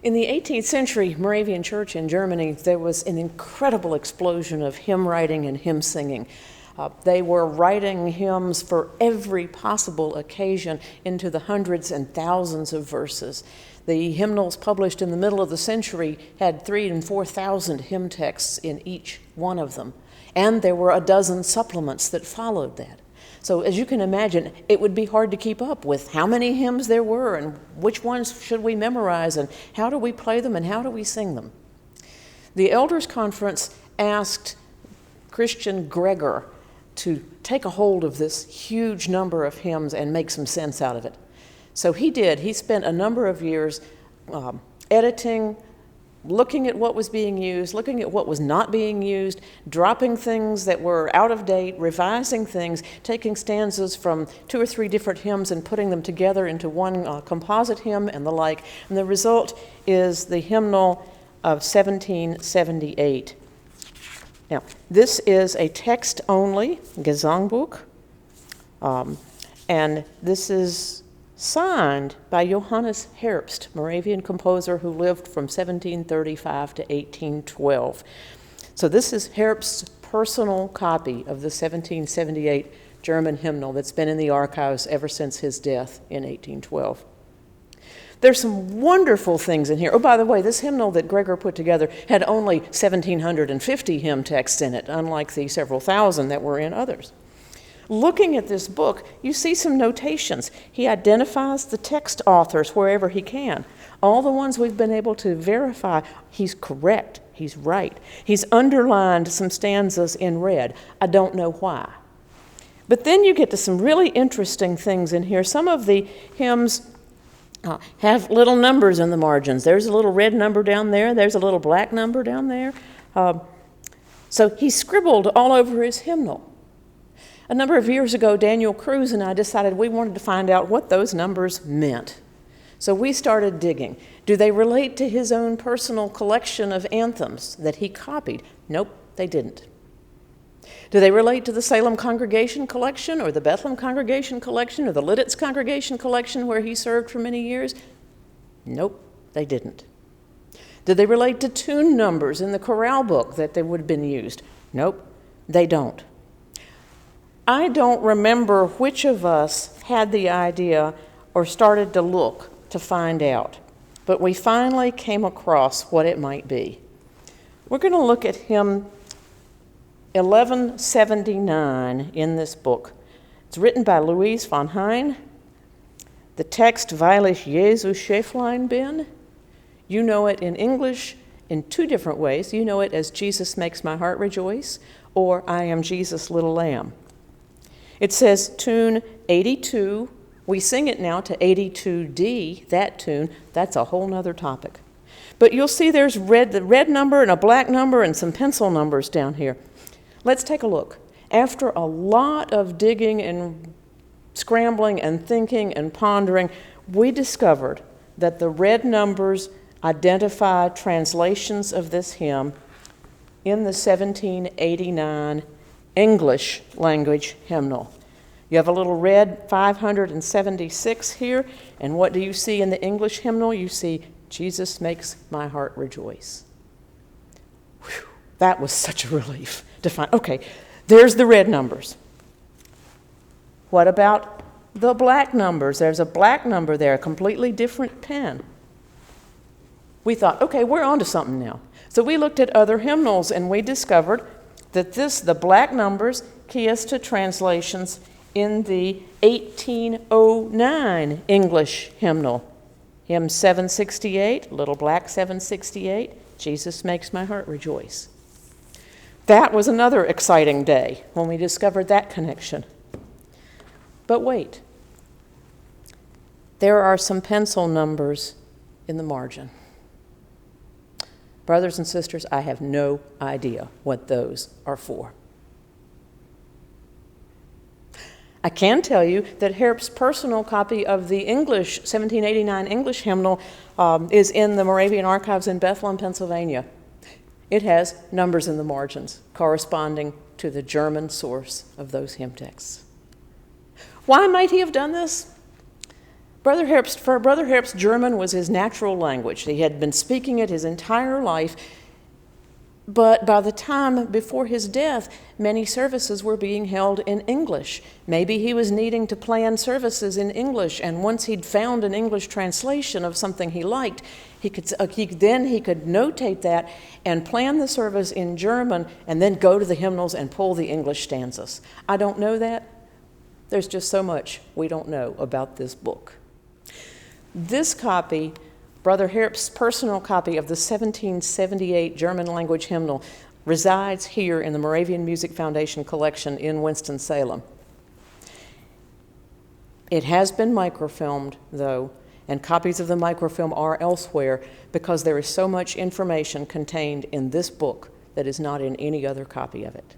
In the 18th century Moravian Church in Germany, there was an incredible explosion of hymn writing and hymn singing. They were writing hymns for every possible occasion into the hundreds and thousands of verses. The hymnals published in the middle of the century had 3,000 and 4,000 hymn texts in each one of them. And there were a dozen supplements that followed that. So as you can imagine, it would be hard to keep up with how many hymns there were and which ones should we memorize and how do we play them and how do we sing them. The Elders Conference asked Christian Gregor to take a hold of this huge number of hymns and make some sense out of it. So he did. He spent a number of years editing, looking at what was being used, looking at what was not being used, dropping things that were out of date, revising things, taking stanzas from 2 or 3 different hymns and putting them together into one composite hymn and the like. And the result is the hymnal of 1778. Now, this is a text-only Gesangbuch, and this is signed by Johannes Herbst, Moravian composer who lived from 1735 to 1812. So this is Herbst's personal copy of the 1778 German hymnal that's been in the archives ever since his death in 1812. There's some wonderful things in here. Oh, by the way, this hymnal that Gregor put together had only 1,750 hymn texts in it, unlike the several thousand that were in others. Looking at this book, you see some notations. He identifies the text authors wherever he can. All the ones we've been able to verify, he's correct, he's right. He's underlined some stanzas in red. I don't know why. But then you get to some really interesting things in here. Some of the hymns have little numbers in the margins. There's a little red number down there. There's a little black number down there. So he scribbled all over his hymnal. A number of years ago, Daniel Cruz and I decided we wanted to find out what those numbers meant. So we started digging. Do they relate to his own personal collection of anthems that he copied? Nope, they didn't. Do they relate to the Salem Congregation Collection or the Bethlehem Congregation Collection or the Lidditz Congregation Collection where he served for many years? Nope, they didn't. Do they relate to tune numbers in the chorale book that they would have been used? Nope, they don't. I don't remember which of us had the idea or started to look to find out, but we finally came across what it might be. We're going to look at hymn 1179 in this book. It's written by Louise von Hein. The text, Weil ich Jesu Schäflein bin. You know it in English in 2 different ways. You know it as Jesus Makes My Heart Rejoice, or I Am Jesus' Little Lamb. It says tune 82. We sing it now to 82D, that tune. That's a whole nother topic. But you'll see there's the red number and a black number and some pencil numbers down here. Let's take a look. After a lot of digging and scrambling and thinking and pondering, we discovered that the red numbers identify translations of this hymn in the 1789 English language hymnal. You have a little red 576 here, and what do you see in the English hymnal? You see, Jesus Makes My Heart Rejoice. Whew, that was such a relief to find. Okay, there's the red numbers. What about the black numbers? There's a black number there, a completely different pen. We thought, okay, we're on to something now. So we looked at other hymnals, and we discovered that the black numbers key us to translations in the 1809 English hymnal. Hymn 768, little black 768, Jesus Makes My Heart Rejoice. That was another exciting day when we discovered that connection. But wait, there are some pencil numbers in the margin. Brothers and sisters, I have no idea what those are for. I can tell you that Herbst's personal copy of the English 1789 English hymnal is in the Moravian Archives in Bethlehem, Pennsylvania. It has numbers in the margins corresponding to the German source of those hymn texts. Why might he have done this? Brother Herbst, German was his natural language. He had been speaking it his entire life, but by the time before his death, many services were being held in English. Maybe he was needing to plan services in English, and once he'd found an English translation of something he liked, he could notate that and plan the service in German, and then go to the hymnals and pull the English stanzas. I don't know that. There's just so much we don't know about this book. This copy, Brother Herbst's personal copy of the 1778 German language hymnal, resides here in the Moravian Music Foundation collection in Winston-Salem. It has been microfilmed, though, and copies of the microfilm are elsewhere because there is so much information contained in this book that is not in any other copy of it.